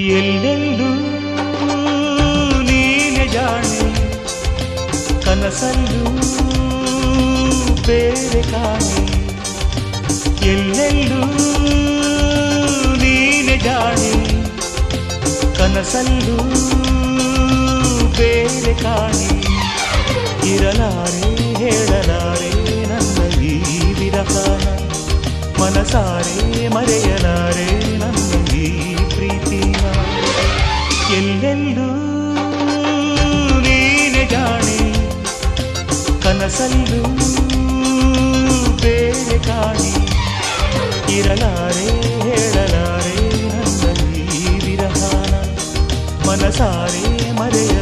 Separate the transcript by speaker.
Speaker 1: ಎಲ್ಲೆಲ್ಲೂ ನೀನೆ ಜಾಣೆ, ಕನಸಲ್ಲೂ ಬೇರೆ ಕಾಣೆ. ಎಲ್ಲೆಲ್ಲೂ ನೀನೆ ಜಾಣೆ, ಕನಸಲ್ಲೂ ಬೇರೆ ಕಾಣೆ. ಇರಲಾರೆ ಹೇಳಲಾರೆ ನನ್ನ ಈ ವಿರಹಾನ, ಮನಸಾರೆ ಮರೆಯಲಾರೆ ನನ್ನ ಈ ಪ್ರೀತಿಯ. ಎಲ್ಲೆಲ್ಲೂ ನೀನೆ ಜಾಣೆ, ಕನಸಲ್ಲೂ ಬೇರೆ ಕಾಣೆ. ಇರಲಾರೆ ಹೇಳಲಾರೆ ನನ್ನ ಈ ವಿರಹಾನ, ಮನಸಾರೆ ಮರೆಯ